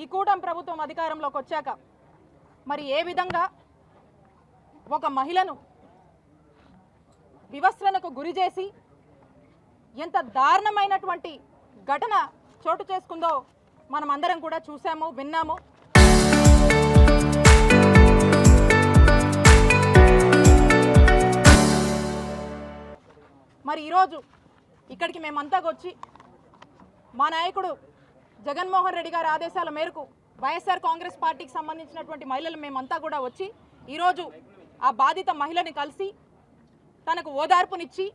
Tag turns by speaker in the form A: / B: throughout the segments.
A: ఈ కూటమి ప్రభుత్వం అధికారంలోకి వచ్చాక మరి ఏ విధంగా ఒక మహిళను వివస్త్రణకు గురి చేసి ఎంత దారుణమైనటువంటి ఘటన చోటు చేసుకుందో మనం అందరం కూడా చూసాము, విన్నాము. మరి ఈరోజు ఇక్కడికి మేమంతా వచ్చి మా నాయకుడు జగన్మోహన్ రెడ్డి గారి ఆదేశాల మేరకు వైఎస్ఆర్ కాంగ్రెస్ పార్టీకి సంబంధించినటువంటి మహిళలు మేమంతా కూడా వచ్చి ఈరోజు ఆ బాధిత మహిళని కలిసి తనకు ఓదార్పునిచ్చి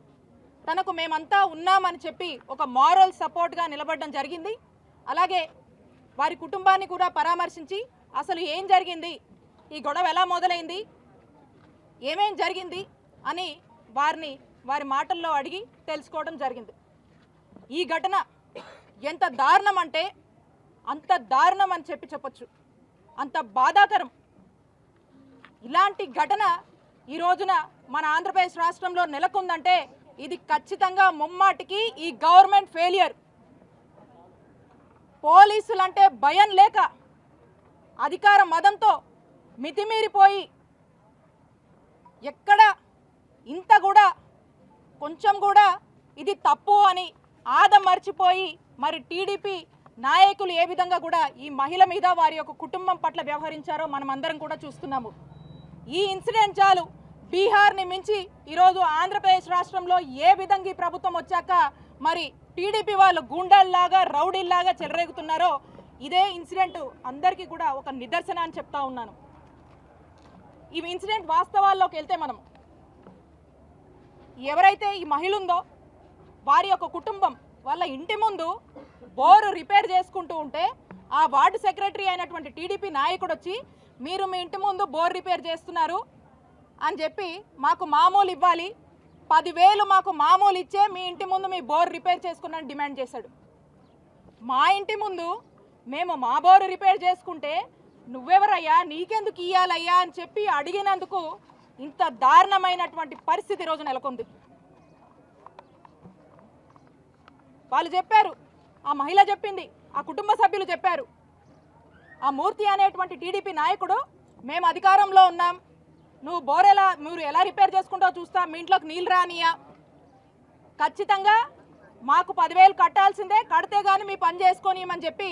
A: తనకు మేమంతా ఉన్నామని చెప్పి ఒక మారల్ సపోర్ట్గా నిలబడడం జరిగింది. అలాగే వారి కుటుంబాన్ని కూడా పరామర్శించి అసలు ఏం జరిగింది, ఈ గొడవ ఎలా మొదలైంది, ఏమేం జరిగింది అని వారి మాటల్లో అడిగి తెలుసుకోవడం జరిగింది. ఈ ఘటన ఎంత దారుణం అంటే అంత దారుణం అని చెప్పొచ్చు, అంత బాధాకరం. ఇలాంటి ఘటన ఈ రోజున మన ఆంధ్రప్రదేశ్ రాష్ట్రంలో నెలకొందంటే ఇది ఖచ్చితంగా ముమ్మాటికి ఈ గవర్నమెంట్ ఫెయిలియర్. పోలీసులంటే భయం లేక అధికార మదంతో మితిమీరిపోయి ఎక్కడ ఇంత కూడా కొంచెం కూడా ఇది తప్పు అని ఆదమర్చిపోయి మరి టీడీపీ నాయకులు ఏ విధంగా కూడా ఈ మహిళ మీద వారి యొక్క కుటుంబం పట్ల వ్యవహరించారో మనం అందరం కూడా చూస్తున్నాము. ఈ ఇన్సిడెంట్ చాలు బీహార్ని మించి ఈరోజు ఆంధ్రప్రదేశ్ రాష్ట్రంలో ఏ విధంగా ఈ ప్రభుత్వం వచ్చాక మరి టీడీపీ వాళ్ళు గూండాల్లాగా రౌడీల్లాగా చెలరేగుతున్నారో ఇదే ఇన్సిడెంట్ అందరికీ కూడా ఒక నిదర్శన అని చెప్తా ఉన్నాను. ఈ ఇన్సిడెంట్ వాస్తవాల్లోకి వెళ్తే మనం ఎవరైతే ఈ మహిళ ఉందో వారి యొక్క కుటుంబం వాళ్ళ ఇంటి ముందు బోరు రిపేర్ చేసుకుంటూ ఉంటే ఆ వార్డు సెక్రటరీ అయినటువంటి టీడీపీ నాయకుడు వచ్చి మీరు మీ ఇంటి ముందు బోర్ రిపేర్ చేస్తున్నారు అని చెప్పి మాకు మామూలు ఇవ్వాలి, 10,000 మాకు మామూలు ఇచ్చే మీ ఇంటి ముందు మీ బోర్ రిపేర్ చేసుకున్నాను డిమాండ్ చేశాడు. మా ఇంటి ముందు మేము మా బోరు రిపేర్ చేసుకుంటే నువ్వెవరయ్యా, నీకెందుకు ఇయ్యాలయ్యా అని చెప్పి అడిగినందుకు ఇంత దారుణమైనటువంటి పరిస్థితి ఈరోజు నెలకొంది. వాళ్ళు చెప్పారు, ఆ మహిళ చెప్పింది, ఆ కుటుంబ సభ్యులు చెప్పారు, ఆ మూర్తి అనేటువంటి టీడీపీ నాయకుడు మేము అధికారంలో ఉన్నాం, నువ్వు మీరు ఎలా రిపేర్ చేసుకుంటావో చూస్తా, మీ ఇంట్లోకి నీళ్ళు రానియా, ఖచ్చితంగా మాకు 10,000 కట్టాల్సిందే, కడితే కానీ మీ పని చేసుకోనియమని చెప్పి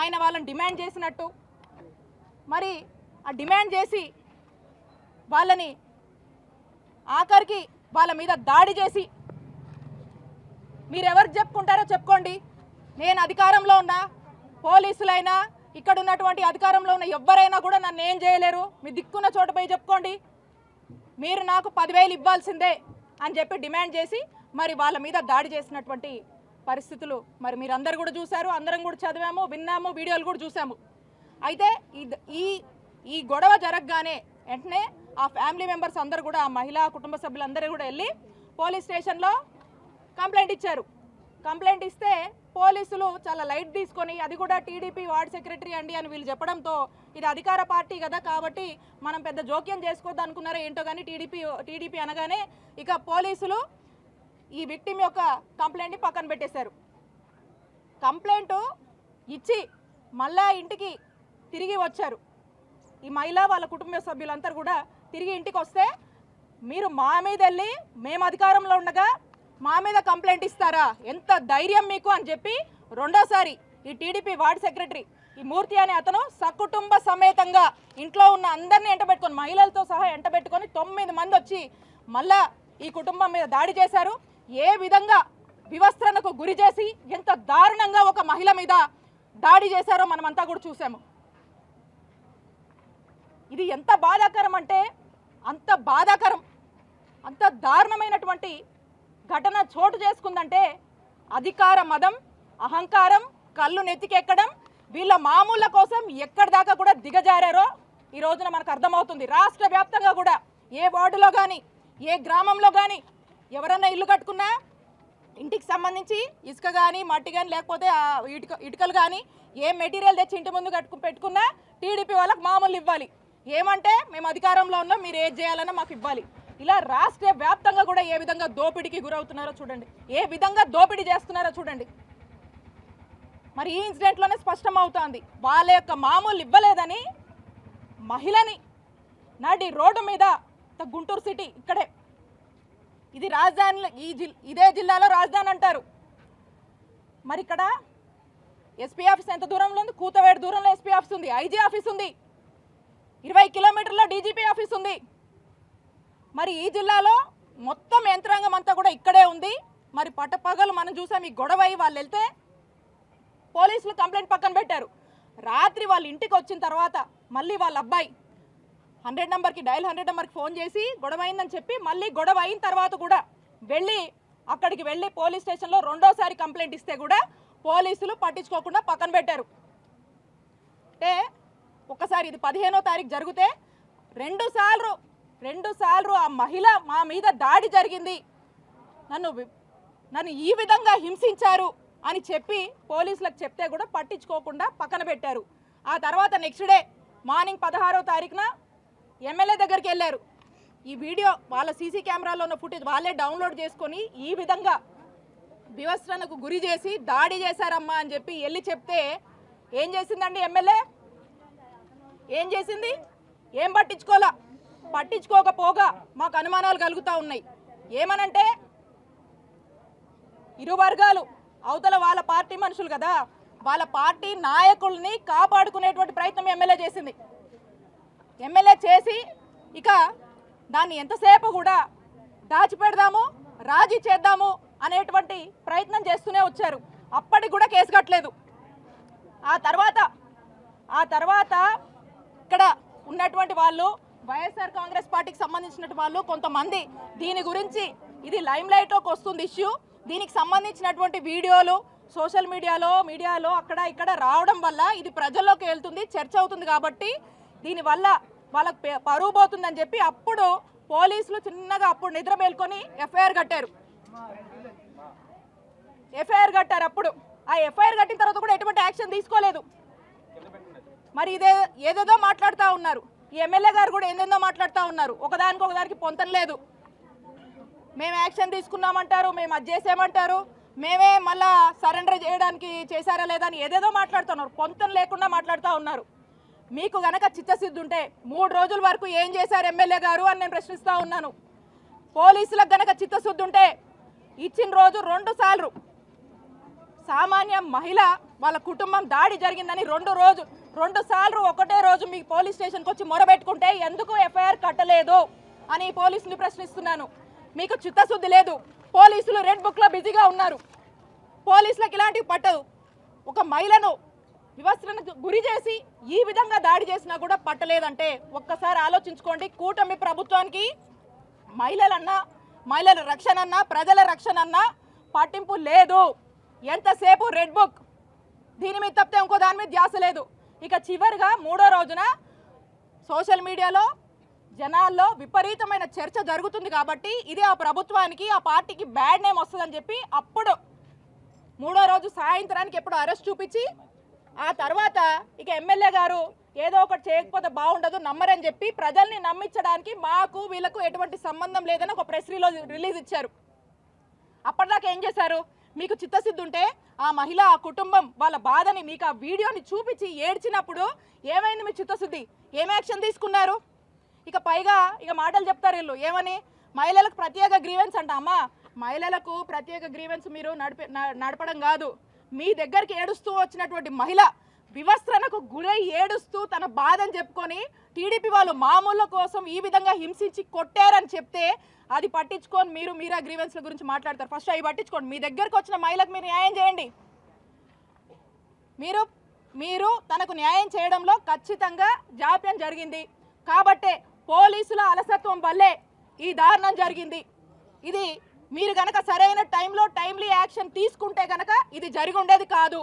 A: ఆయన వాళ్ళని డిమాండ్ చేసినట్టు మరి ఆ డిమాండ్ చేసి వాళ్ళని ఆఖరికి వాళ్ళ మీద దాడి చేసి మీరెవరు చెప్పుకుంటారో చెప్పుకోండి, నేను అధికారంలో ఉన్నా, పోలీసులైనా ఇక్కడ ఉన్నటువంటి అధికారంలో ఉన్న ఎవరైనా కూడా నన్ను ఏం చేయలేరు, మీ దిక్కున్న చోట పోయి చెప్పుకోండి, మీరు నాకు 10,000 ఇవ్వాల్సిందే అని చెప్పి డిమాండ్ చేసి మరి వాళ్ళ మీద దాడి చేసినటువంటి పరిస్థితులు మరి మీరందరూ కూడా చూశారు, అందరం కూడా చదివాము, విన్నాము, వీడియోలు కూడా చూసాము. అయితే ఈ గొడవ జరగగానే వెంటనే ఆ ఫ్యామిలీ మెంబర్స్ అందరూ కూడా ఆ మహిళా కుటుంబ సభ్యులందరూ కూడా వెళ్ళి పోలీస్ స్టేషన్లో కంప్లైంట్ ఇచ్చారు. కంప్లైంట్ ఇస్తే పోలీసులు చాలా లైట్ తీసుకొని అది కూడా టీడీపీ వార్డ్ సెక్రటరీ అండి అని వీళ్ళు చెప్పడంతో ఇది అధికార పార్టీ కదా కాబట్టి మనం పెద్ద జోక్యం చేసుకోవద్దు అనుకున్నారో ఏంటో కానీ టీడీపీ అనగానే ఇక పోలీసులు ఈ విక్టిమ్ యొక్క కంప్లైంట్ని పక్కన పెట్టేశారు. కంప్లైంట్ ఇచ్చి మళ్ళా ఇంటికి తిరిగి వచ్చారు. ఈ మహిళ వాళ్ళ కుటుంబ సభ్యులందరూ కూడా తిరిగి ఇంటికి వస్తే మీరు మా మీద వెళ్ళి మేము అధికారంలో ఉండగా మా మీద కంప్లైంట్ ఇస్తారా, ఎంత ధైర్యం మీకు అని చెప్పి రెండోసారి ఈ టీడీపీ వార్డు సెక్రటరీ ఈ మూర్తి అనే అతను సకుటుంబ సమేతంగా ఇంట్లో ఉన్న అందరినీ ఎంటబెట్టుకొని మహిళలతో సహా ఎంటబెట్టుకొని 9 మంది వచ్చి మళ్ళా ఈ కుటుంబం మీద దాడి చేశారు. ఏ విధంగా వివస్త్రణకు గురి చేసి ఎంత దారుణంగా ఒక మహిళ మీద దాడి చేశారో మనమంతా కూడా చూసాము. ఇది ఎంత బాధాకరం అంటే అంత బాధాకరం, అంత దారుణమైనటువంటి ఘటన చోటు చేసుకుందంటే అధికార మదం, అహంకారం, కళ్ళు నెత్తికెక్కడం, వీళ్ళ మామూళ్ళ కోసం ఎక్కడి దాకా కూడా దిగజారారో ఈ రోజున మనకు అర్థమవుతుంది. రాష్ట్ర వ్యాప్తంగా కూడా ఏ వార్డులో కానీ ఏ గ్రామంలో కానీ ఎవరన్నా ఇల్లు కట్టుకున్నా ఇంటికి సంబంధించి ఇసుక కానీ మట్టి కానీ లేకపోతే ఇటుకలు కానీ ఏ మెటీరియల్ తెచ్చి ఇంటి ముందు పెట్టుకున్నా టీడీపీ వాళ్ళకి మామూలు ఇవ్వాలి, ఏమంటే మేము అధికారంలో ఉన్నాం మీరు ఏది చేయాలన్నా మాకు ఇవ్వాలి. ఇలా రాష్ట్ర వ్యాప్తంగా కూడా ఏ విధంగా దోపిడీకి గురవుతున్నారో చూడండి, ఏ విధంగా దోపిడీ చేస్తున్నారో చూడండి. మరి ఈ ఇన్సిడెంట్లోనే స్పష్టం అవుతోంది. వాళ్ళ యొక్క మామూలు ఇవ్వలేదని మహిళని నాటి రోడ్డు మీద గుంటూరు సిటీ ఇక్కడే, ఇది రాజధాని, ఇదే జిల్లాలో రాజధాని అంటారు. మరి ఇక్కడ ఎస్పీ ఆఫీస్ ఎంత దూరంలో ఉంది? కూతవేడు దూరంలో ఎస్పీ ఆఫీస్ ఉంది, ఐజీ ఆఫీస్ ఉంది, 20 కిలోమీటర్లో డీజీపీ ఆఫీస్ ఉంది. మరి ఈ జిల్లాలో మొత్తం యంత్రాంగం అంతా కూడా ఇక్కడే ఉంది. మరి పట్టపగలు మనం చూసాం, ఈ గొడవ వాళ్ళు వెళ్తే పోలీసులు కంప్లైంట్ పక్కన పెట్టారు. రాత్రి వాళ్ళ ఇంటికి వచ్చిన తర్వాత మళ్ళీ వాళ్ళ అబ్బాయి 100 నెంబర్కి డయల్ 100 నెంబర్కి ఫోన్ చేసి గొడవ అయిందని చెప్పి మళ్ళీ గొడవ అయిన తర్వాత కూడా అక్కడికి వెళ్ళి పోలీస్ స్టేషన్లో రెండోసారి కంప్లైంట్ ఇస్తే కూడా పోలీసులు పట్టించుకోకుండా పక్కన పెట్టారు. అంటే ఒకసారి ఇది 15వ తారీఖు జరిగితే రెండు సార్లు ఆ మహిళ మా మీద దాడి జరిగింది, నన్ను ఈ విధంగా హింసించారు అని చెప్పి పోలీసులకు చెప్తే కూడా పట్టించుకోకుండా పక్కన పెట్టారు. ఆ తర్వాత నెక్స్ట్ డే మార్నింగ్ 16వ తారీఖున ఎమ్మెల్యే దగ్గరికి వెళ్ళారు. ఈ వీడియో వాళ్ళ సీసీ కెమెరాలో ఉన్న ఫుటేజ్ వాళ్ళే డౌన్లోడ్ చేసుకొని ఈ విధంగా వివస్త్రణకు గురి చేసి దాడి చేశారమ్మా అని చెప్పి వెళ్ళి చెప్తే ఏం చేసిందండి ఎమ్మెల్యే? ఏం చేసింది? ఏం పట్టించుకోకపోగా మాకు అనుమానాలు కలుగుతూ ఉన్నాయి. ఏమనంటే ఇరు వర్గాలు అవతల వాళ్ళ పార్టీ మనుషులు కదా, వాళ్ళ పార్టీ నాయకుల్ని కాపాడుకునేటువంటి ప్రయత్నం ఎమ్మెల్యే చేసింది. ఎమ్మెల్యే చేసి ఇక దాన్ని ఎంతసేపు కూడా దాచిపెడదాము, రాజీ చేద్దాము అనేటువంటి ప్రయత్నం చేస్తూనే వచ్చారు. అప్పటికి కూడా కేసు కట్టలేదు. ఆ తర్వాత ఇక్కడ ఉన్నటువంటి వాళ్ళు వైఎస్ఆర్ కాంగ్రెస్ పార్టీకి సంబంధించినటువంటి వాళ్ళు కొంతమంది దీని గురించి ఇది లైమ్ లైట్లోకి వస్తుంది ఇష్యూ, దీనికి సంబంధించినటువంటి వీడియోలు సోషల్ మీడియాలో అక్కడ ఇక్కడ రావడం వల్ల ఇది ప్రజల్లోకి వెళ్తుంది, చర్చ అవుతుంది, కాబట్టి దీనివల్ల వాళ్ళకు పరువు పోతుందని చెప్పి అప్పుడు పోలీసులు చిన్నగా అప్పుడు నిద్ర మేల్కొని ఎఫ్ఐఆర్ కట్టారు. అప్పుడు ఆ ఎఫ్ఐఆర్ కట్టిన తర్వాత కూడా ఎటువంటి యాక్షన్ తీసుకోలేదు. మరి ఏదేదో మాట్లాడుతూ ఉన్నారు. ఈ ఎమ్మెల్యే గారు కూడా ఏందేందో మాట్లాడుతూ ఉన్నారు. ఒకదానికి పొంతం లేదు. మేము యాక్షన్ తీసుకున్నామంటారు, మేము అది చేసామంటారు, మేమే మళ్ళా సరెండర్ చేయడానికి చేశారా లేదా అని ఏదేదో మాట్లాడుతున్నారు. పొంతం లేకుండా మాట్లాడుతూ ఉన్నారు. మీకు గనక చిత్తశుద్ధి ఉంటే 3 రోజుల వరకు ఏం చేశారు ఎమ్మెల్యే గారు అని నేను ప్రశ్నిస్తూ ఉన్నాను. పోలీసులకు గనక చిత్తశుద్ధి ఉంటే ఇచ్చిన రోజు 2 సార్లు సామాన్య మహిళ వాళ్ళ కుటుంబం దాడి జరిగిందని 2 సార్లు ఒకటే రోజు మీకు పోలీస్ స్టేషన్కి వచ్చి మొరబెట్టుకుంటే ఎందుకు ఎఫ్ఐఆర్ కట్టలేదు అని పోలీసుని ప్రశ్నిస్తున్నాను. మీకు చిత్తశుద్ధి లేదు. పోలీసులు రెడ్ బుక్లో బిజీగా ఉన్నారు. పోలీసులకు ఇలాంటివి పట్టదు. ఒక మహిళను వివస్త్రణకు గురి చేసి ఈ విధంగా దాడి చేసినా కూడా పట్టలేదంటే ఒక్కసారి ఆలోచించుకోండి. కూటమి ప్రభుత్వానికి మహిళల రక్షణ అన్నా ప్రజల రక్షణ అన్నా పట్టింపు లేదు. ఎంతసేపు రెడ్ బుక్, దీని మీద తప్పితే ఇంకో దాని మీద ధ్యాస లేదు. ఇక చివరిగా 3వ రోజున సోషల్ మీడియాలో జనాల్లో విపరీతమైన చర్చ జరుగుతుంది కాబట్టి ఇది ఆ ప్రభుత్వానికి ఆ పార్టీకి బ్యాడ్ నేమ్ వస్తుందని చెప్పి అప్పుడు 3వ రోజు సాయంత్రానికి ఎప్పుడు అరెస్ట్ చూపించి ఆ తర్వాత ఇక ఎమ్మెల్యే గారు ఏదో ఒకటి చేయకపోతే బాగుండదు, నమ్మరని చెప్పి ప్రజల్ని నమ్మించడానికి మాకు వీళ్ళకు ఎటువంటి సంబంధం లేదని ఒక ప్రెస్ రిలీజ్ ఇచ్చారు. అప్పటిదాకా ఏం చేశారు? మీకు చిత్తశుద్ధి ఉంటే ఆ మహిళ ఆ కుటుంబం వాళ్ళ బాధని మీకు ఆ వీడియోని చూపించి ఏడ్చినప్పుడు ఏమైంది మీ చిత్తశుద్ధి? ఏం యాక్షన్ తీసుకున్నారు? ఇక పైగా మాటలు చెప్తారు వీళ్ళు ఏమని, మహిళలకు ప్రత్యేక గ్రీవెన్స్ అంట. అమ్మా, మహిళలకు ప్రత్యేక గ్రీవెన్స్ మీరు నడపడం కాదు. మీ దగ్గరికి ఏడుస్తూ వచ్చినటువంటి మహిళ వివస్త్రణకు గురై ఏడుస్తూ తన బాధని చెప్పుకొని టీడీపీ వాళ్ళు మామూళ్ళ కోసం ఈ విధంగా హింసించి కొట్టారని చెప్తే అది పట్టించుకొని మీరా గ్రీవెన్స్ల గురించి మాట్లాడతారు. ఫస్ట్ అవి పట్టించుకోండి. మీ దగ్గరకు వచ్చిన మహిళకు మీరు న్యాయం చేయండి. మీరు తనకు న్యాయం చేయడంలో ఖచ్చితంగా జాప్యం జరిగింది కాబట్టే పోలీసుల అలసత్వం వల్లే ఈ దారుణం జరిగింది. ఇది మీరు గనక సరైన టైంలో టైమ్లీ యాక్షన్ తీసుకుంటే గనక ఇది జరిగి ఉండేది కాదు.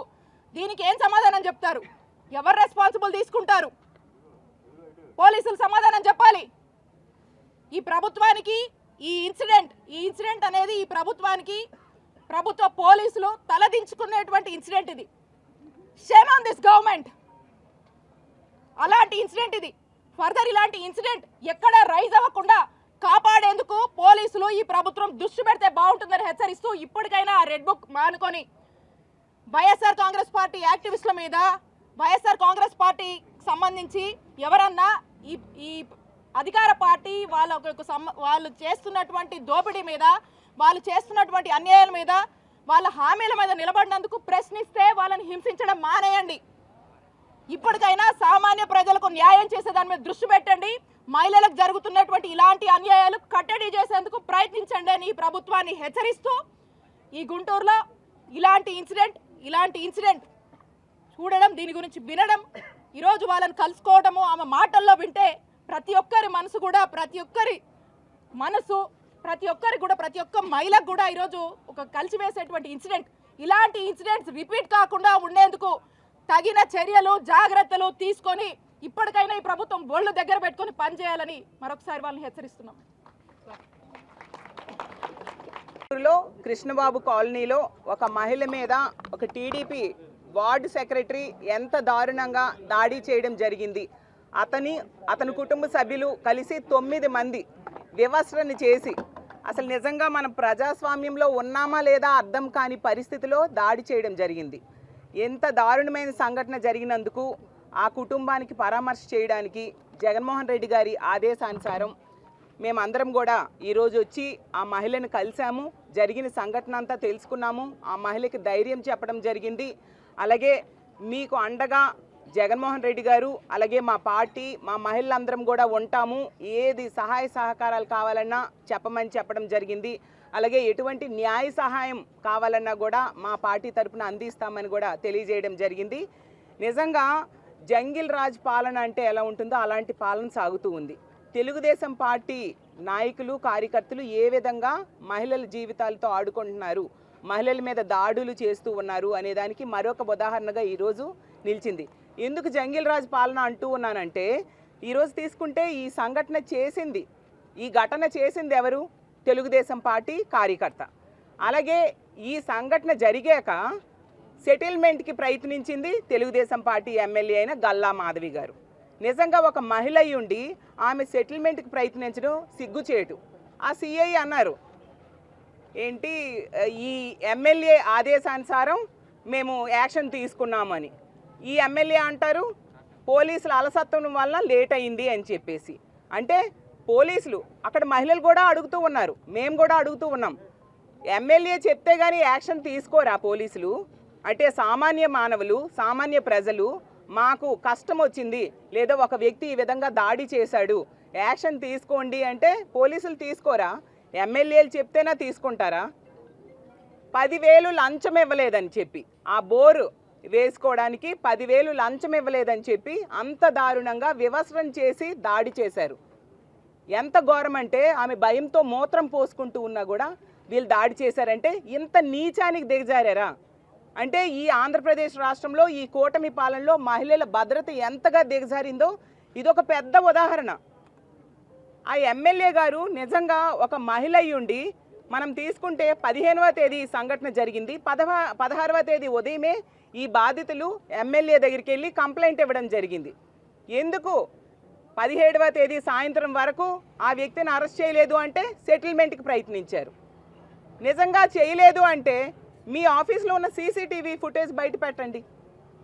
A: దీనికి ఏం సమాధానం చెప్తారు? ఎవరు రెస్పాన్సిబుల్ తీసుకుంటారు? పోలీసులు సమాధానం చెప్పాలి. ఈ ప్రభుత్వానికి ఈ ఇన్సిడెంట్ అనేది ఈ ప్రభుత్వానికి ప్రభుత్వ పోలీసులు తలదించుకునేటువంటి ఇన్సిడెంట్ ఇది. Shame on this government. అలాంటి ఇన్సిడెంట్ ఇది. ఫర్దర్ ఇలాంటి ఇన్సిడెంట్ ఎక్కడ రైజ్ అవ్వకుండా కాపాడేందుకు పోలీసులు ఈ ప్రభుత్వం దృష్టి పెడితే బాగుంటుందని హెచ్చరిస్తూ ఇప్పటికైనా ఆ రెడ్ బుక్ మానుకొని వైఎస్ఆర్ కాంగ్రెస్ పార్టీ యాక్టివిస్టుల మీద, వైఎస్ఆర్ కాంగ్రెస్ పార్టీకి సంబంధించి ఎవరన్నా ఈ అధికార పార్టీ వాళ్ళు చేస్తున్నటువంటి దోపిడీ మీద, వాళ్ళు చేస్తున్నటువంటి అన్యాయాల మీద, వాళ్ళ హామీల మీద నిలబడినందుకు ప్రశ్నిస్తే వాళ్ళని హింసించడం మానేయండి. ఇప్పటికైనా సామాన్య ప్రజలకు న్యాయం చేసే దాని మీద దృష్టి పెట్టండి. మహిళలకు జరుగుతున్నటువంటి ఇలాంటి అన్యాయాలు కట్టడి చేసేందుకు ప్రయత్నించండి అని ఈ ప్రభుత్వాన్ని హెచ్చరిస్తూ, ఈ గుంటూరులో ఇలాంటి ఇన్సిడెంట్ చూడడం, దీని గురించి వినడం, ఈరోజు వాళ్ళని కలుసుకోవడము, ఆమె మాటల్లో వింటే ప్రతి ఒక్కరి మనసు కూడా, ప్రతి ఒక్క మహిళకు కూడా ఈరోజు ఒక కలిసివేసేటువంటి ఇలాంటి ఇన్సిడెంట్స్ రిపీట్ కాకుండా ఉండేందుకు తగిన చర్యలు, జాగ్రత్తలు తీసుకొని ఇప్పటికైనా ఈ ప్రభుత్వం ఒళ్ళు దగ్గర పెట్టుకొని పనిచేయాలని మరొకసారి వాళ్ళని హెచ్చరిస్తున్నాం.
B: కృష్ణబాబు కాలనీలో ఒక మహిళ మీద ఒక టీడీపీ వార్డు సెక్రటరీ ఎంత దారుణంగా దాడి చేయడం జరిగింది. అతని కుటుంబ సభ్యులు కలిసి 9 మంది వివస్త్రని చేసి, అసలు నిజంగా మనం ప్రజాస్వామ్యంలో ఉన్నామా లేదా అర్థం కాని పరిస్థితిలో దాడి చేయడం జరిగింది. ఎంత దారుణమైన సంఘటన జరిగినందుకు ఆ కుటుంబానికి పరామర్శ చేయడానికి జగన్మోహన్ రెడ్డి గారి ఆదేశానుసారం మేమందరం కూడా ఈరోజు వచ్చి ఆ మహిళను కలిసాము. జరిగిన సంఘటన అంతా తెలుసుకున్నాము. ఆ మహిళకి ధైర్యం చెప్పడం జరిగింది. అలాగే మీకు అండగా జగన్మోహన్ రెడ్డి గారు, అలాగే మా పార్టీ, మా మహిళలందరం కూడా ఉంటాము. ఏది సహాయ సహకారాలు కావాలన్నా చెప్పడం జరిగింది. అలాగే ఎటువంటి న్యాయ సహాయం కావాలన్నా కూడా మా పార్టీ తరఫున అందిస్తామని కూడా తెలియజేయడం జరిగింది. నిజంగా జంగిల్ రాజ్ పాలన అంటే ఎలా ఉంటుందో అలాంటి పాలన సాగుతూ ఉంది. తెలుగుదేశం పార్టీ నాయకులు, కార్యకర్తలు ఏ విధంగా మహిళల జీవితాలతో ఆడుకుంటున్నారు, మహిళల మీద దాడులు చేస్తూ ఉన్నారు అనేదానికి మరొక ఉదాహరణగా ఈరోజు నిలిచింది. ఎందుకు జంగిల్ రాజ్ పాలన అంటూ ఉన్నానంటే, ఈరోజు తీసుకుంటే ఈ ఘటన చేసింది ఎవరు? తెలుగుదేశం పార్టీ కార్యకర్త. అలాగే ఈ సంఘటన జరిగాక సెటిల్మెంట్కి ప్రయత్నించింది తెలుగుదేశం పార్టీ ఎమ్మెల్యే అయిన గల్లా మాధవి గారు. నిజంగా ఒక మహిళ అయ్యుండి ఆమె సెటిల్మెంట్కి ప్రయత్నించడం సిగ్గుచేటు. ఆ సిఐ అన్నారు ఏంటి, ఈ ఎమ్మెల్యే ఆదేశానుసారం మేము యాక్షన్ తీసుకున్నామని. ఈ ఎమ్మెల్యే అంటారు పోలీసుల అలసత్వం వల్ల లేట్ అయింది అని చెప్పేసి. అంటే పోలీసులు అక్కడ మహిళలు కూడా అడుగుతూ ఉన్నారు, మేము కూడా అడుగుతూ ఉన్నాం, ఎమ్మెల్యే చెప్తే కానీ యాక్షన్ తీసుకోరా పోలీసులు? అంటే సామాన్య మానవులు, సామాన్య ప్రజలు, మాకు కష్టం వచ్చింది లేదా ఒక వ్యక్తి ఈ విధంగా దాడి చేశాడు, యాక్షన్ తీసుకోండి అంటే పోలీసులు తీసుకోరా? ఎమ్మెల్యేలు చెప్తేనా తీసుకుంటారా? 10,000 లంచం ఇవ్వలేదని చెప్పి, ఆ బోరు వేసుకోవడానికి 10,000 లంచం ఇవ్వలేదని చెప్పి అంత దారుణంగా వివస్త్రం చేసి దాడి చేశారు. ఎంత ఘోరం అంటే, ఆమె భయంతో మూత్రం పోసుకుంటూ ఉన్నా కూడా వీళ్ళు దాడి చేశారంటే ఇంత నీచానికి దిగజారా? అంటే ఈ ఆంధ్రప్రదేశ్ రాష్ట్రంలో ఈ కూటమి పాలనలో మహిళల భద్రత ఎంతగా దిగజారిందో ఇదొక పెద్ద ఉదాహరణ. ఆ ఎమ్మెల్యే గారు నిజంగా ఒక మహిళ అయ్యుండి, మనం తీసుకుంటే 15వ తేదీ సంఘటన జరిగింది, 16వ తేదీ ఉదయమే ఈ బాధితులు ఎమ్మెల్యే దగ్గరికి వెళ్ళి కంప్లైంట్ ఇవ్వడం జరిగింది. ఎందుకు 17వ తేదీ సాయంత్రం వరకు ఆ వ్యక్తిని అరెస్ట్ చేయలేదు అంటే సెటిల్మెంట్కి ప్రయత్నించారు. నిజంగా చేయలేదు అంటే మీ ఆఫీస్లో ఉన్న సీసీటీవీ ఫుటేజ్ బయట పెట్టండి,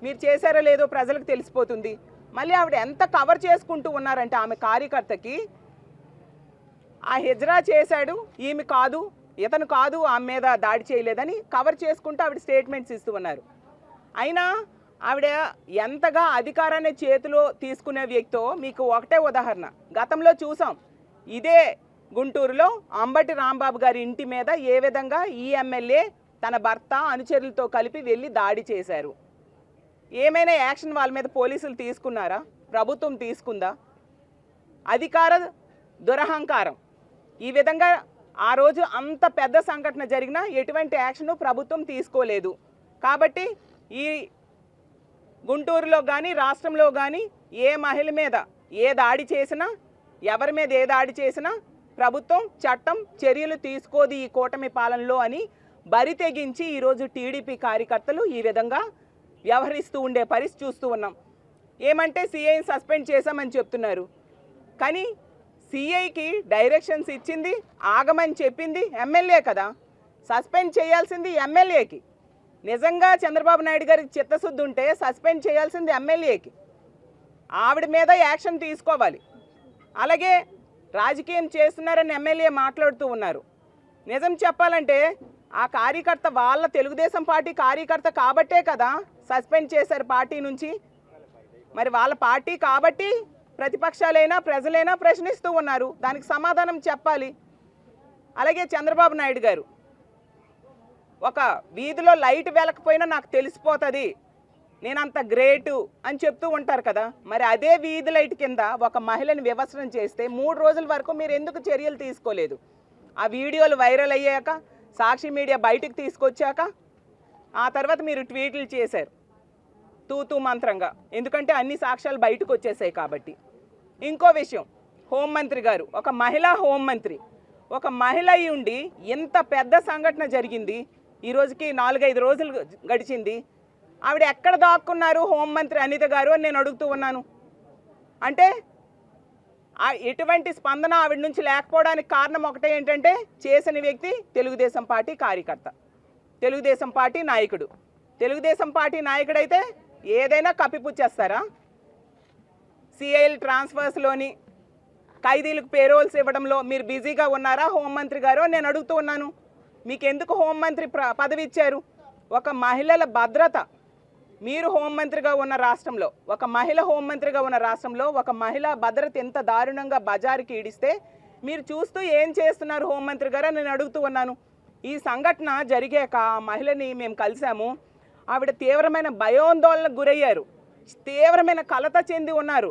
B: మీరు చేశారో లేదో ప్రజలకు తెలిసిపోతుంది. మళ్ళీ ఆవిడ ఎంత కవర్ చేసుకుంటూ ఉన్నారంటే ఆమె కార్యకర్తకి, ఆ హిజ్రా చేశాడు, ఈమె కాదు, ఇతను కాదు, ఆమె మీద దాడి చేయలేదని కవర్ చేసుకుంటూ ఆవిడ స్టేట్మెంట్స్ ఇస్తూ ఉన్నారు. అయినా ఆవిడ ఎంతగా అధికారాన్ని చేతిలో తీసుకునే వ్యక్తో మీకు ఒకటే ఉదాహరణ గతంలో చూసాం. ఇదే గుంటూరులో అంబటి రాంబాబు గారి ఇంటి మీద ఏ విధంగా ఈ ఎమ్మెల్యే తన భర్త అనుచరులతో కలిపి వెళ్ళి దాడి చేశారు. ఏమైనా యాక్షన్ వాళ్ళ మీద పోలీసులు తీసుకున్నారా? ప్రభుత్వం తీసుకుందా? అధికార దురహంకారం. ఈ విధంగా ఆ రోజు అంత పెద్ద సంఘటన జరిగినా ఎటువంటి యాక్షన్ ప్రభుత్వం తీసుకోలేదు. కాబట్టి ఈ గుంటూరులో కానీ రాష్ట్రంలో కానీ ఏ మహిళ మీద ఏ దాడి చేసినా, ఎవరి మీద ఏ దాడి చేసినా ప్రభుత్వం చట్టం చర్యలు తీసుకోదు ఈ కూటమి పాలనలో అని బరి తెగించి ఈరోజు టీడీపీ కార్యకర్తలు ఈ విధంగా వ్యవహరిస్తూ ఉండే పరిస్థితి చూస్తూ ఉన్నాం. ఏమంటే సిఐని సస్పెండ్ చేశామని చెప్తున్నారు, కానీ సిఐకి డైరెక్షన్స్ ఇచ్చింది, ఆగమని చెప్పింది ఎమ్మెల్యే కదా. సస్పెండ్ చేయాల్సింది ఎమ్మెల్యేకి. నిజంగా చంద్రబాబు నాయుడు గారికి చిత్తశుద్ధి ఉంటే సస్పెండ్ చేయాల్సింది ఎమ్మెల్యేకి, ఆవిడ మీద యాక్షన్ తీసుకోవాలి. అలాగే రాజకీయం చేస్తున్నారని ఎమ్మెల్యే మాట్లాడుతూ ఉన్నారు. నిజం చెప్పాలంటే ఆ కార్యకర్త వాళ్ళ తెలుగుదేశం పార్టీ కార్యకర్త కాబట్టే కదా సస్పెండ్ చేశారు పార్టీ నుంచి. మరి వాళ్ళ పార్టీ కాబట్టి ప్రతిపక్షాలైనా ప్రజలైనా ప్రశ్నిస్తూ ఉన్నారు, దానికి సమాధానం చెప్పాలి. అలాగే చంద్రబాబు నాయుడు గారు ఒక వీధిలో లైట్ వెలకపోయినా నాకు తెలిసిపోతుంది, నేనంత గ్రేటు అని చెప్తూ ఉంటారు కదా. మరి అదే వీధి లైట్ కింద ఒక మహిళని వివసనం చేస్తే 3 రోజుల వరకు మీరు ఎందుకు చర్యలు తీసుకోలేదు? ఆ వీడియోలు వైరల్ అయ్యాక, సాక్షి మీడియా బయటకు తీసుకొచ్చాక ఆ తర్వాత మీరు ట్వీట్లు చేశారు తూతూ మంత్రంగా, ఎందుకంటే అన్ని సాక్ష్యాలు బయటకు వచ్చేసాయి కాబట్టి. ఇంకో విషయం, హోంమంత్రి గారు ఒక మహిళా హోంమంత్రి, ఒక మహిళ అయి ఉండి ఇంత పెద్ద సంఘటన జరిగింది, ఈ రోజుకి 4-5 రోజులు గడిచింది, ఆవిడ ఎక్కడ దాక్కున్నారు హోంమంత్రి అనిత గారు అని నేను అడుగుతూ ఉన్నాను. అంటే ఎటువంటి స్పందన ఆవిడ నుంచి లేకపోవడానికి కారణం ఒకటే ఏంటంటే, చేసిన వ్యక్తి తెలుగుదేశం పార్టీ కార్యకర్త, తెలుగుదేశం పార్టీ నాయకుడు. తెలుగుదేశం పార్టీ నాయకుడైతే ఏదైనా కప్పిపుచ్చేస్తారా? సిఐఎల్ ట్రాన్స్ఫర్స్లోని ఖైదీలకు పేరోల్స్ ఇవ్వడంలో మీరు బిజీగా ఉన్నారా హోంమంత్రి గారు నేను అడుగుతూ ఉన్నాను. మీకు ఎందుకు హోంమంత్రి పదవి ఇచ్చారు? ఒక మహిళల భద్రత, మీరు హోంమంత్రిగా ఉన్న రాష్ట్రంలో, ఒక మహిళ హోంమంత్రిగా ఉన్న రాష్ట్రంలో ఒక మహిళా భద్రత ఎంత దారుణంగా బజారుకి ఈడిస్తే మీరు చూస్తూ ఏం చేస్తున్నారు హోంమంత్రి గారు నేను అడుగుతూ ఉన్నాను. ఈ సంఘటన జరిగాక ఆ మహిళని మేము కలిసాము, ఆవిడ తీవ్రమైన భయాందోళనకు గురయ్యారు, తీవ్రమైన కలత చెంది ఉన్నారు.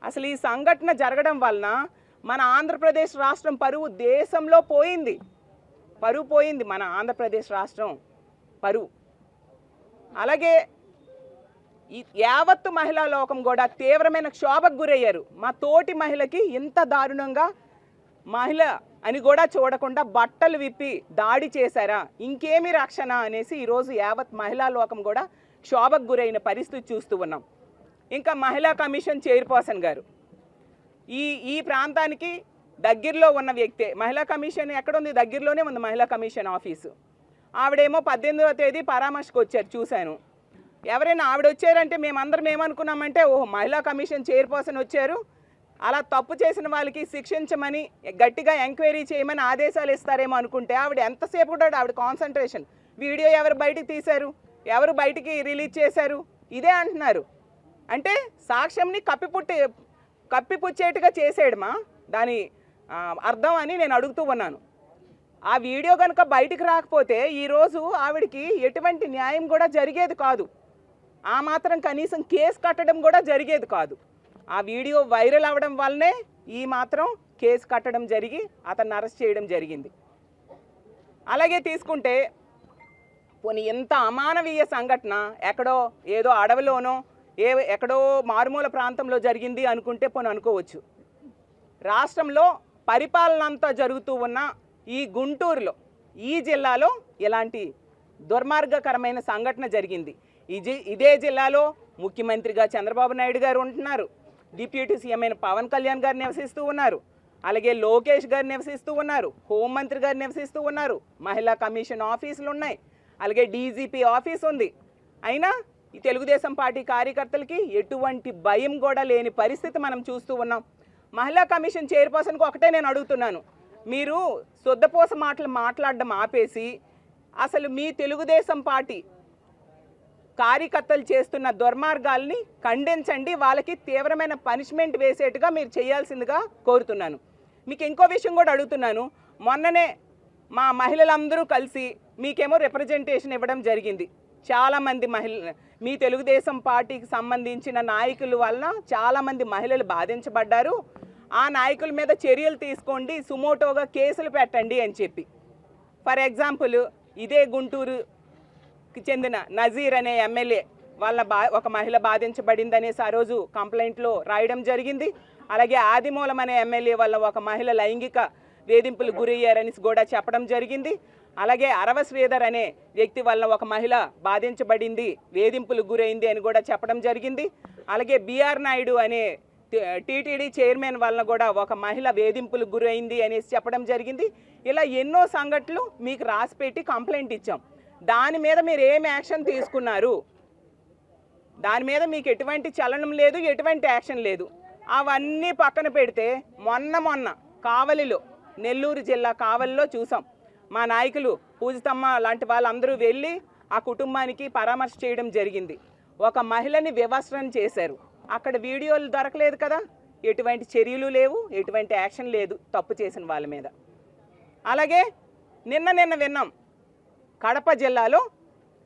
B: అసలు ఈ సంఘటన జరగడం వలన మన ఆంధ్రప్రదేశ్ రాష్ట్రం పరువు దేశంలో పోయింది, పరువు పోయింది మన ఆంధ్రప్రదేశ్ రాష్ట్రం పరువు. అలాగే ఈ యావత్తు మహిళా లోకం కూడా తీవ్రమైన క్షోభకు గురయ్యారు. మా తోటి మహిళకి ఇంత దారుణంగా మహిళ అని కూడా చూడకుండా బట్టలు విప్పి దాడి చేశారా, ఇంకేమీ రక్షణ అనేసి ఈరోజు యావత్ మహిళా లోకం కూడా క్షోభకు గురైన పరిస్థితి చూస్తూ ఉన్నాం. ఇంకా మహిళా కమిషన్ చైర్పర్సన్ గారు ఈ ప్రాంతానికి దగ్గరలో ఉన్న వ్యక్తే. మహిళా కమిషన్ ఎక్కడుంది? దగ్గరలోనే ఉంది మహిళా కమిషన్ ఆఫీసు. ఆవిడేమో 18వ తేదీ పరామర్శకు వచ్చారు, చూశాను. ఎవరైనా ఆవిడ వచ్చారంటే మేమందరం ఏమనుకున్నామంటే, ఓహో మహిళా కమిషన్ చైర్పర్సన్ వచ్చారు, అలా తప్పు చేసిన వాళ్ళకి శిక్షించమని గట్టిగా ఎంక్వైరీ చేయమని ఆదేశాలు ఇస్తారేమో అనుకుంటే, ఆవిడ ఎంతసేపు కూడా ఆవిడ కాన్సన్ట్రేషన్ వీడియో ఎవరు బయటికి తీశారు, ఎవరు బయటికి రిలీజ్ చేశారు, ఇదే అంటున్నారు. అంటే సాక్ష్యంని కప్పిపుచ్చేట్టుగా చేసేయడమా దాని అర్థం అని నేను అడుగుతూ ఉన్నాను. ఆ వీడియో కనుక బయటికి రాకపోతే ఈరోజు ఆవిడికి ఎటువంటి న్యాయం కూడా జరిగేది కాదు, ఆ మాత్రం కనీసం కేసు కట్టడం కూడా జరిగేది కాదు. ఆ వీడియో వైరల్ అవ్వడం వల్లనే ఈ మాత్రం కేసు కట్టడం జరిగి అతన్ని అరెస్ట్ చేయడం జరిగింది. అలాగే తీసుకుంటే పోనీ ఎంత అమానవీయ సంఘటన ఎక్కడో ఏదో అడవిలోనో ఎక్కడో మారుమూల ప్రాంతంలో జరిగింది అనుకుంటే పోనీ అనుకోవచ్చు. రాష్ట్రంలో పరిపాలన అంతా జరుగుతూ ఉన్న ఈ గుంటూరులో, ఈ జిల్లాలో ఇలాంటి దుర్మార్గకరమైన సంఘటన జరిగింది. ఇదే జిల్లాలో ముఖ్యమంత్రిగా చంద్రబాబు నాయుడు గారు ఉంటున్నారు, డిప్యూటీ సీఎం అయిన పవన్ కళ్యాణ్ గారు నివసిస్తూ ఉన్నారు, అలాగే లోకేష్ గారు నివసిస్తూ ఉన్నారు, హోంమంత్రి గారు నివసిస్తూ ఉన్నారు, మహిళా కమిషన్ ఆఫీసులు ఉన్నాయి, అలాగే డీజీపీ ఆఫీస్ ఉంది. అయినా ఈ తెలుగుదేశం పార్టీ కార్యకర్తలకి ఎటువంటి భయం కూడా లేని పరిస్థితి మనం చూస్తూ ఉన్నాం. మహిళా కమిషన్ చైర్పర్సన్కి ఒకటే నేను అడుగుతున్నాను, మీరు సొద్దపోస మాటలు మాట్లాడడం ఆపేసి అసలు మీ తెలుగుదేశం పార్టీ కార్యకర్తలు చేస్తున్న దుర్మార్గాల్ని ఖండించండి, వాళ్ళకి తీవ్రమైన పనిష్మెంట్ వేసేట్టుగా మీరు చేయాల్సిందిగా కోరుతున్నాను. మీకు ఇంకో విషయం కూడా అడుగుతున్నాను, మొన్ననే మా మహిళలందరూ కలిసి మీకేమో రిప్రజెంటేషన్ ఇవ్వడం జరిగింది. చాలామంది మీ తెలుగుదేశం పార్టీకి సంబంధించిన నాయకుల వలన చాలామంది మహిళలు బాధించబడ్డారు, ఆ నాయకుల మీద చర్యలు తీసుకోండి, సుమోటోగా కేసులు పెట్టండి అని చెప్పి. ఫర్ ఎగ్జాంపుల్ ఇదే గుంటూరుకి చెందిన నజీర్ అనే ఎమ్మెల్యే వాళ్ళ ఒక మహిళ బాధించబడింది అనేసి ఆ రోజు కంప్లైంట్లో రాయడం జరిగింది. అలాగే ఆదిమూలం అనే ఎమ్మెల్యే వల్ల ఒక మహిళ లైంగిక వేధింపులు గురయ్యారని కూడా చెప్పడం జరిగింది. అలాగే అరవ శ్రీధర్ అనే వ్యక్తి వల్ల ఒక మహిళ బాధించబడింది, వేధింపులు గురైంది అని కూడా చెప్పడం జరిగింది. అలాగే బిఆర్ నాయుడు అనే టీటీడీ చైర్మన్ వలన కూడా ఒక మహిళ వేధింపులు గురైంది అనేసి చెప్పడం జరిగింది. ఇలా ఎన్నో సంఘటనలు మీకు రాసిపెట్టి కంప్లైంట్ ఇచ్చాం. దాని మీద మీరు ఏం యాక్షన్ తీసుకున్నారు? దాని మీద మీకు ఎటువంటి చలనం లేదు, ఎటువంటి యాక్షన్ లేదు. అవన్నీ పక్కన పెడితే మొన్న కావలిలో, నెల్లూరు జిల్లా కావలిలో చూసాం. మా నాయకులు పూజితమ్మ లాంటి వాళ్ళందరూ వెళ్ళి ఆ కుటుంబానికి పరామర్శ చేయడం జరిగింది. ఒక మహిళని వివస్త్రం చేశారు. అక్కడ వీడియోలు దొరకలేదు కదా, ఎటువంటి చర్యలు లేవు, ఎటువంటి యాక్షన్ లేదు తప్పు చేసిన వాళ్ళ మీద. అలాగే నిన్న విన్నాం, కడప జిల్లాలో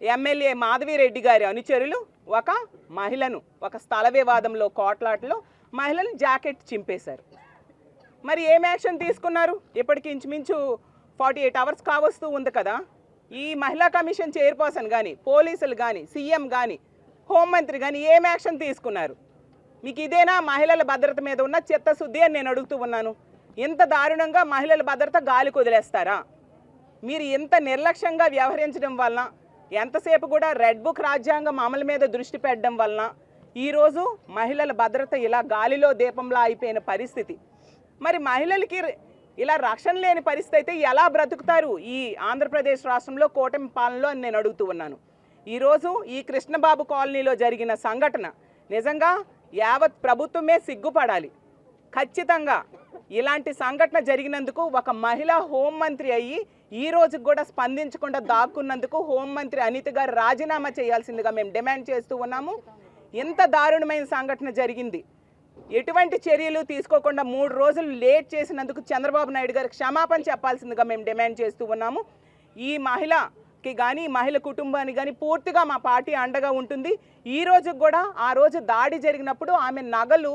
B: ఎమ్మెల్యే మాధవిరెడ్డి గారి అనుచరులు ఒక మహిళను, ఒక స్థల వివాదంలో కోట్లాటలో మహిళను జాకెట్ చింపేశారు. మరి ఏం యాక్షన్ తీసుకున్నారు? ఇప్పటికి ఇంచుమించు 48 అవర్స్ కావస్తూ ఉంది కదా. ఈ మహిళా కమిషన్ చైర్పర్సన్ కానీ, పోలీసులు కానీ, సీఎం కానీ, హోంమంత్రి కానీ ఏం యాక్షన్ తీసుకున్నారు? మీకు ఇదేనా మహిళల భద్రత మీద ఉన్న చిత్తశుద్ధి అని నేను అడుగుతూ ఉన్నాను. ఇంత దారుణంగా మహిళల భద్రత గాలి కుదిలేస్తారా? మీరు ఇంత నిర్లక్ష్యంగా వ్యవహరించడం వలన, ఎంతసేపు కూడా రెడ్ బుక్ రాజ్యాంగం అమలు మీద దృష్టి పెట్టడం వలన ఈరోజు మహిళల భద్రత ఇలా గాలిలో దీపంలా అయిపోయిన పరిస్థితి. మరి మహిళలకి ఇలా రక్షణ లేని పరిస్థితి అయితే ఎలా బ్రతుకుతారు ఈ ఆంధ్రప్రదేశ్ రాష్ట్రంలో కూటమి పాలనలో అని నేను అడుగుతూ ఉన్నాను. ఈరోజు ఈ కృష్ణబాబు కాలనీలో జరిగిన సంఘటన నిజంగా యావత్ ప్రభుత్వమే సిగ్గుపడాలి. ఖచ్చితంగా ఇలాంటి సంఘటన జరిగినందుకు ఒక మహిళా హోంమంత్రి అయ్యి ఈ రోజుకి కూడా స్పందించకుండా దాక్కున్నందుకు హోంమంత్రి అనిత గారు రాజీనామా చేయాల్సిందిగా మేము డిమాండ్ చేస్తూ ఉన్నాము. ఇంత దారుణమైన సంఘటన జరిగింది, ఎటువంటి చర్యలు తీసుకోకుండా 3 రోజులు లేట్ చేసినందుకు చంద్రబాబు నాయుడు గారికి క్షమాపణ చెప్పాల్సిందిగా మేము డిమాండ్ చేస్తూ ఉన్నాము. ఈ మహిళకి కానీ, మహిళ కుటుంబానికి కానీ పూర్తిగా మా పార్టీ అండగా ఉంటుంది. ఈ రోజుకి కూడా ఆ రోజు దాడి జరిగినప్పుడు ఆమె నగలు,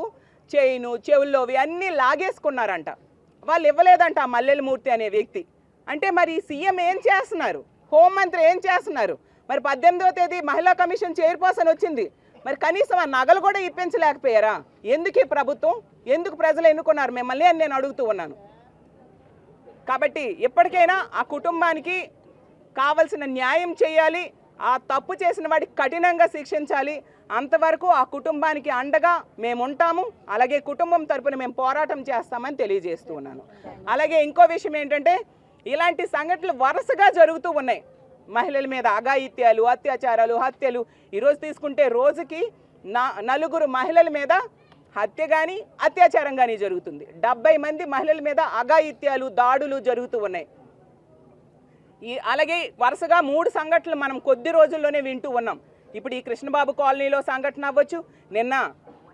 B: చైను, చెవుల్లోవి అన్నీ లాగేసుకున్నారంట. వాళ్ళు ఇవ్వలేదంట ఆ మల్లెలమూర్తి అనే వ్యక్తి. అంటే మరి సీఎం ఏం చేస్తున్నారు, హోంమంత్రి ఏం చేస్తున్నారు? మరి 18వ తేదీ మహిళా కమిషన్ చైర్పర్సన్ వచ్చింది, మరి కనీసం ఆ నగలు కూడా ఇప్పించలేకపోయారా? ఎందుకు ఈ ప్రభుత్వం, ఎందుకు ప్రజలు ఎన్నుకున్నారు మిమ్మల్ని అని నేను అడుగుతూ ఉన్నాను. కాబట్టి ఇప్పటికైనా ఆ కుటుంబానికి కావలసిన న్యాయం చేయాలి, ఆ తప్పు చేసిన వాడికి కఠినంగా శిక్షించాలి. అంతవరకు ఆ కుటుంబానికి అండగా మేము ఉంటాము. అలాగే కుటుంబం తరపున మేము పోరాటం చేస్తామని తెలియజేస్తూ ఉన్నాను. అలాగే ఇంకో విషయం ఏంటంటే, ఇలాంటి సంఘటనలు వరుసగా జరుగుతూ ఉన్నాయి. మహిళల మీద అఘాయిత్యాలు, అత్యాచారాలు, హత్యలు. ఈరోజు తీసుకుంటే రోజుకి 4 మహిళల మీద హత్య కానీ, అత్యాచారం కానీ జరుగుతుంది. 70 మంది మహిళల మీద అఘాయిత్యాలు, దాడులు జరుగుతూ ఉన్నాయి. అలాగే వరుసగా 3 సంఘటనలు మనం కొద్ది రోజుల్లోనే వింటూ ఉన్నాం. ఇప్పుడు ఈ కృష్ణబాబు కాలనీలో సంఘటన అవ్వచ్చు, నిన్న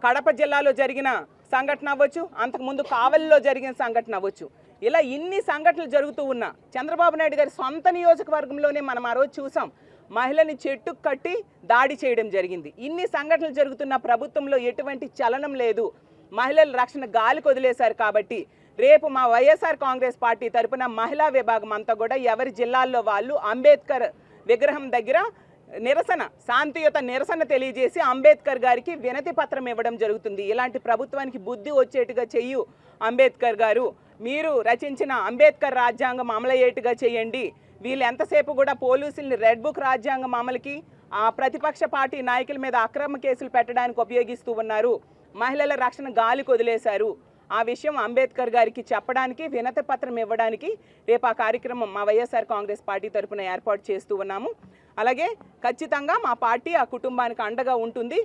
B: కడప జిల్లాలో జరిగిన సంఘటన అవ్వచ్చు, అంతకుముందు కావలిలో జరిగిన సంఘటన అవ్వచ్చు. ఇలా ఇన్ని సంఘటనలు జరుగుతూ ఉన్నా చంద్రబాబు నాయుడు గారి సొంత నియోజకవర్గంలోనే మనం ఆ రోజు చూసాం, మహిళని చెట్టుకు కట్టి దాడి చేయడం జరిగింది. ఇన్ని సంఘటనలు జరుగుతున్న ప్రభుత్వంలో ఎటువంటి చలనం లేదు. మహిళల రక్షణ గాలికి వదిలేశారు. కాబట్టి రేపు మా వైఎస్ఆర్ కాంగ్రెస్ పార్టీ తరపున మహిళా విభాగం అంతా కూడా ఎవరి జిల్లాల్లో వాళ్ళు అంబేద్కర్ విగ్రహం దగ్గర నిరసన, శాంతియుత నిరసన తెలియజేసి అంబేద్కర్ గారికి వినతి పత్రం ఇవ్వడం జరుగుతుంది. ఇలాంటి ప్రభుత్వానికి బుద్ధి వచ్చేట్టుగా చెయ్యు అంబేద్కర్ గారు, మీరు రచించిన అంబేద్కర్ రాజ్యాంగం అమలయ్యేట్టుగా చేయండి. వీళ్ళు ఎంతసేపు కూడా పోలీసుల్ని రెడ్ బుక్ రాజ్యాంగం అమలుకి, ఆ ప్రతిపక్ష పార్టీ నాయకుల మీద అక్రమ కేసులు పెట్టడానికి ఉపయోగిస్తూ ఉన్నారు. మహిళల రక్షణ గాలికి వదిలేశారు. ఆ విషయం అంబేద్కర్ గారికి చెప్పడానికి, వినతి పత్రం ఇవ్వడానికి రేపు ఆ కార్యక్రమం మా వైఎస్ఆర్ కాంగ్రెస్ పార్టీ తరఫున ఏర్పాటు చేస్తూ ఉన్నాము. అలాగే ఖచ్చితంగా మా పార్టీ ఆ కుటుంబానికి అండగా ఉంటుంది.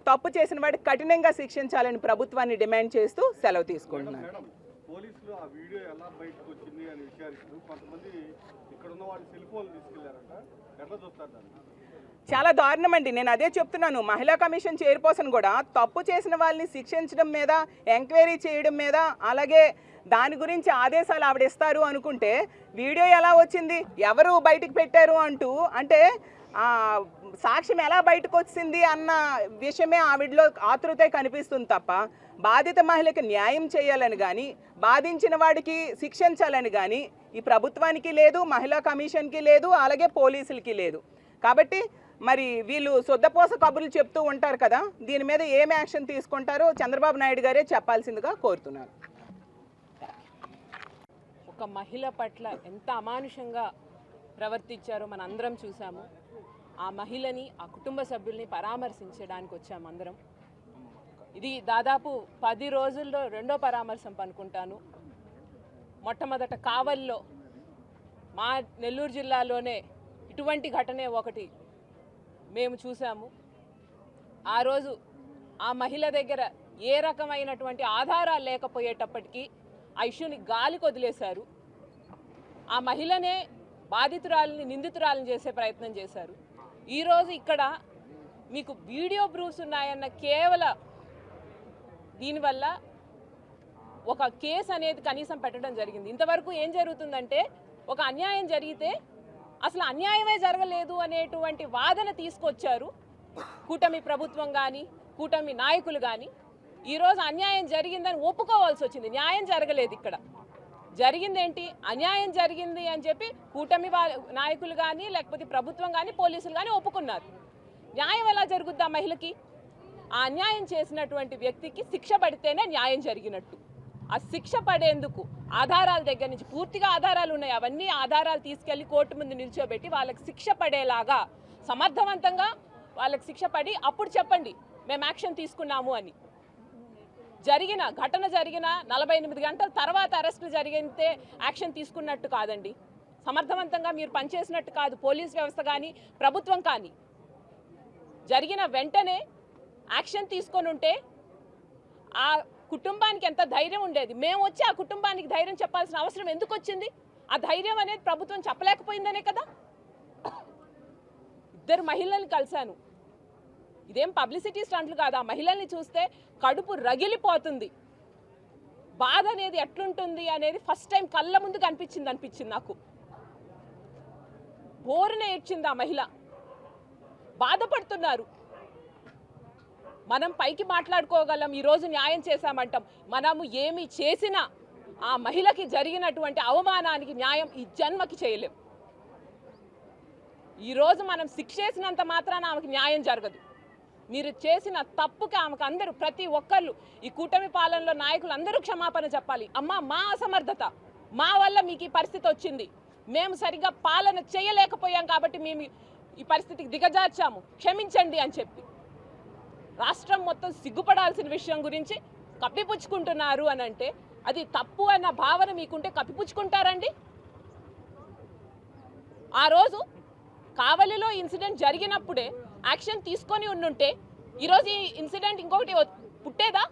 B: తప్పు చేసిన వాడికి కఠినంగా శిక్షించాలని ప్రభుత్వాన్ని డిమాండ్ చేస్తూ సెలవు తీసుకుంటున్నాను.
C: పోలీసులు ఆ వీడియో ఎలా బయటకు వచ్చింది అని విచారిస్తూ కొంతమంది ఇక్కడ ఉన్న వాడి సెల్ ఫోన్ తీసుకెళ్లారంట. ఎట్లా చూస్తారు దాన్ని?
B: చాలా దారుణం అండి. నేను అదే చెప్తున్నాను, మహిళా కమిషన్ చైర్పర్సన్ కూడా తప్పు చేసిన వాళ్ళని శిక్షించడం మీద, ఎంక్వైరీ చేయడం మీద, అలాగే దాని గురించి ఆదేశాలు ఆవిడ ఇస్తారు అనుకుంటే వీడియో ఎలా వచ్చింది, ఎవరు బయటికి పెట్టారు అంటూ, అంటే సాక్ష్యం ఎలా బయటకు వచ్చింది అన్న విషయమే ఆవిడలో ఆతృతే కనిపిస్తుంది తప్ప బాధిత మహిళకి న్యాయం చేయాలని కానీ, బాధించిన వాడికి శిక్షించాలని కానీ ఈ ప్రభుత్వానికి లేదు, మహిళా కమిషన్కి లేదు, అలాగే పోలీసులకి లేదు. కాబట్టి మరి వీళ్ళు శుద్ధపోస కబుర్లు చెప్తూ ఉంటారు కదా, దీని మీద ఏం యాక్షన్ తీసుకుంటారో చంద్రబాబు నాయుడు గారే చెప్పాల్సిందిగా కోరుతున్నాను.
D: ఒక మహిళ పట్ల ఎంత అమానుషంగా ప్రవర్తించారో మన అందరం చూసాము. ఆ మహిళని, ఆ కుటుంబ సభ్యుల్ని పరామర్శించడానికి వచ్చాము అందరం. ఇది దాదాపు 10 రోజుల్లో 2వ పరామర్శం అనుకుంటాను. మొట్టమొదట కావలిలో, మా నెల్లూరు జిల్లాలోనే ఇటువంటి ఘటనే ఒకటి మేము చూసాము. ఆ రోజు ఆ మహిళ దగ్గర ఏ రకమైనటువంటి ఆధారాలు లేకపోయేటప్పటికీ ఆ ఇష్యూని గాలికి వదిలేశారు. ఆ మహిళనే బాధితురాలని నిందితురాలని చేసే ప్రయత్నం చేశారు. ఈరోజు ఇక్కడ మీకు వీడియో ప్రూఫ్స్ ఉన్నాయన్న కేవలం దీనివల్ల ఒక కేసు అనేది కనీసం పెట్టడం జరిగింది. ఇంతవరకు ఏం జరుగుతుందంటే ఒక అన్యాయం జరిగితే అసలు అన్యాయమే జరగలేదు అనేటువంటి వాదన తీసుకొచ్చారు కూటమి ప్రభుత్వం కానీ కూటమి నాయకులు కానీ. ఈరోజు అన్యాయం జరిగిందని ఒప్పుకోవాల్సి వచ్చింది. న్యాయం జరగలేదు. ఇక్కడ జరిగిందేంటి? అన్యాయం జరిగింది అని చెప్పి కూటమి నాయకులు కానీ లేకపోతే ప్రభుత్వం కానీ పోలీసులు కానీ ఒప్పుకున్నారు. న్యాయం ఎలా జరుగుద్ది? ఆ మహిళకి ఆ అన్యాయం చేసినటువంటి వ్యక్తికి శిక్ష పడితేనే న్యాయం జరిగినట్టు. ఆ శిక్ష పడేందుకు ఆధారాల దగ్గర నుంచి పూర్తిగా ఆధారాలు ఉన్నాయి. అవన్నీ ఆధారాలు తీసుకెళ్లి కోర్టు ముందు నిల్చోబెట్టి వాళ్ళకి శిక్ష పడేలాగా సమర్థవంతంగా వాళ్ళకి శిక్ష పడి అప్పుడు చెప్పండి మేము యాక్షన్ తీసుకున్నాము అని. ఘటన జరిగిన 48 గంటల తర్వాత అరెస్టులు జరిగితే యాక్షన్ తీసుకున్నట్టు కాదండి. సమర్థవంతంగా మీరు పనిచేసినట్టు కాదు పోలీస్ వ్యవస్థ కానీ ప్రభుత్వం కానీ. జరిగిన వెంటనే యాక్షన్ తీసుకొని ఉంటే ఆ కుటుంబానికి ఎంత ధైర్యం ఉండేది. మేము వచ్చి ఆ కుటుంబానికి ధైర్యం చెప్పాల్సిన అవసరం ఎందుకు వచ్చింది? ఆ ధైర్యం అనేది ప్రభుత్వం చెప్పలేకపోయిందనే కదా. 2 మహిళల్ని కలిశాను. ఇదేం పబ్లిసిటీ స్టంట్లు కాదు. ఆ మహిళల్ని చూస్తే కడుపు రగిలిపోతుంది. బాధ అనేది ఎట్లుంటుంది అనేది ఫస్ట్ టైం కళ్ళ ముందు అనిపించింది నాకు. బోరున ఏడ్చింది ఆ మహిళ. బాధపడుతున్నారు. మనం పైకి మాట్లాడుకోగలం, ఈరోజు న్యాయం చేశామంటాం. మనము ఏమి చేసినా ఆ మహిళకి జరిగినటువంటి అవమానానికి న్యాయం ఈ జన్మకి చేయలేం. ఈరోజు మనం శిక్షేసినంత మాత్రాన ఆమెకి న్యాయం జరగదు. మీరు చేసిన తప్పుకి ఆమెకు అందరూ ప్రతి ఒక్కళ్ళు ఈ కూటమి పాలనలో నాయకులు అందరూ క్షమాపణ చెప్పాలి. అమ్మ మా అసమర్థత, మా వల్ల మీకు ఈ పరిస్థితి వచ్చింది, మేము సరిగ్గా పాలన చేయలేకపోయాం కాబట్టి మేము ఈ పరిస్థితికి దిగజార్చాము, క్షమించండి అని చెప్పి. రాష్ట్రం మొత్తం సిగ్గుపడాల్సిన విషయం గురించి కప్పిపుచ్చుకుంటున్నారు అని అంటే అది తప్పు అన్న భావన మీకుంటే కప్పిపుచ్చుకుంటారండి? ఆ రోజు కావలిలో ఇన్సిడెంట్ జరిగినప్పుడే యాక్షన్ తీసుకొని ఉండుంటే ఈరోజు ఈ ఇన్సిడెంట్ ఇంకొకటి పుట్టేదా?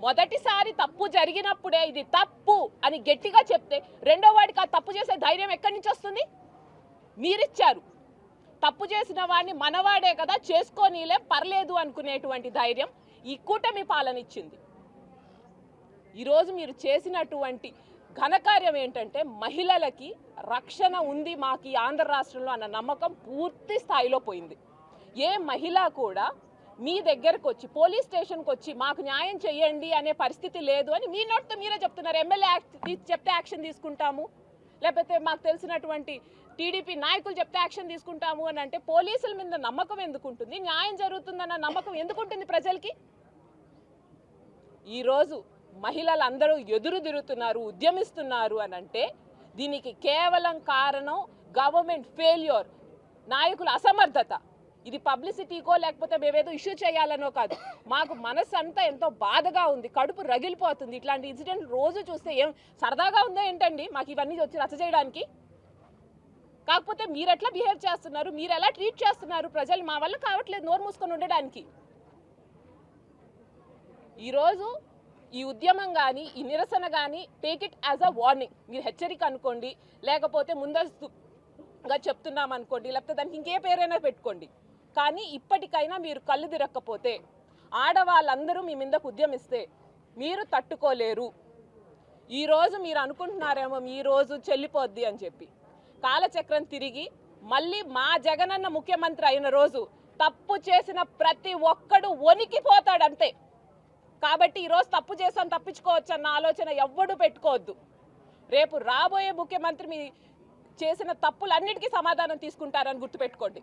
D: మొదటిసారి తప్పు జరిగినప్పుడే ఇది తప్పు అని గట్టిగా చెప్తే రెండో వాడికి ఆ తప్పు చేసే ధైర్యం ఎక్కడి నుంచి వస్తుంది? మీరిచ్చారు. తప్పు చేసిన వాడిని మనవాడే కదా చేసుకోనీలే పర్లేదు అనుకునేటువంటి ధైర్యం ఈ కూటమి పాలన ఇచ్చింది. ఈరోజు మీరు చేసినటువంటి ఘనకార్యం ఏంటంటే మహిళలకి రక్షణ ఉంది మాకు ఈ ఆంధ్ర రాష్ట్రంలో అన్న నమ్మకం పూర్తి స్థాయిలో పోయింది. ఏ మహిళ కూడా మీ దగ్గరకు వచ్చి పోలీస్ స్టేషన్కి వచ్చి మాకు న్యాయం చేయండి అనే పరిస్థితి లేదు అని మీ నోటితో మీరే చెప్తున్నారు. ఎమ్మెల్యే చెప్తే యాక్షన్ తీసుకుంటాము, లేకపోతే మాకు తెలిసినటువంటి టీడీపీ నాయకులు చెప్తే యాక్షన్ తీసుకుంటాము అని అంటే పోలీసుల మీద నమ్మకం ఎందుకు ఉంటుంది? న్యాయం జరుగుతుందన్న నమ్మకం ఎందుకు ఉంటుంది ప్రజలకి? ఈరోజు మహిళలందరూ ఎదురు తిరుగుతున్నారు, ఉద్యమిస్తున్నారు అని అంటే దీనికి కేవలం కారణం గవర్నమెంట్ ఫెయిల్యూర్, నాయకుల అసమర్థత. ఇది పబ్లిసిటీకో లేకపోతే మేమేదో ఇష్యూ చేయాలనో కాదు. మాకు మనసు అంతా ఎంతో బాధగా ఉంది, కడుపు రగిలిపోతుంది. ఇట్లాంటి ఇన్సిడెంట్ రోజు చూస్తే ఏం సరదాగా ఉందో ఏంటండి మాకు ఇవన్నీ వచ్చి రచ్చ చేయడానికి? కాకపోతే మీరు ఎట్లా బిహేవ్ చేస్తున్నారు, మీరు ఎలా ట్రీట్ చేస్తున్నారు ప్రజలు, మా వల్ల కావట్లేదు నోరు మూసుకొని ఉండడానికి. ఈరోజు ఈ ఉద్యమం కానీ ఈ నిరసన కానీ take it as a warning. మీరు హెచ్చరిక అనుకోండి, లేకపోతే ముందస్తుగా చెప్తున్నాం అనుకోండి, లేకపోతే దానికి ఇంకే పేరైనా పెట్టుకోండి. కానీ ఇప్పటికైనా మీరు కళ్ళు తిరగకపోతే ఆడవాళ్ళందరూ మీ మీదకు ఉద్యమిస్తే మీరు తట్టుకోలేరు. ఈరోజు మీరు అనుకుంటున్నారేమో మీ రోజు చెల్లిపోద్ది అని చెప్పి. కాలచక్రం తిరిగి మళ్ళీ మా జగనన్న ముఖ్యమంత్రి అయిన రోజు తప్పు చేసిన ప్రతి ఒక్కడు వణికిపోతాడు అంతే. కాబట్టి ఈరోజు తప్పు చేసాం తప్పించుకోవచ్చు అన్న ఆలోచన ఎవ్వడూ పెట్టుకోవద్దు. రేపు రాబోయే ముఖ్యమంత్రి మీ చేసిన తప్పులన్నిటికీ సమాధానం తీసుకుంటారని గుర్తుపెట్టుకోండి.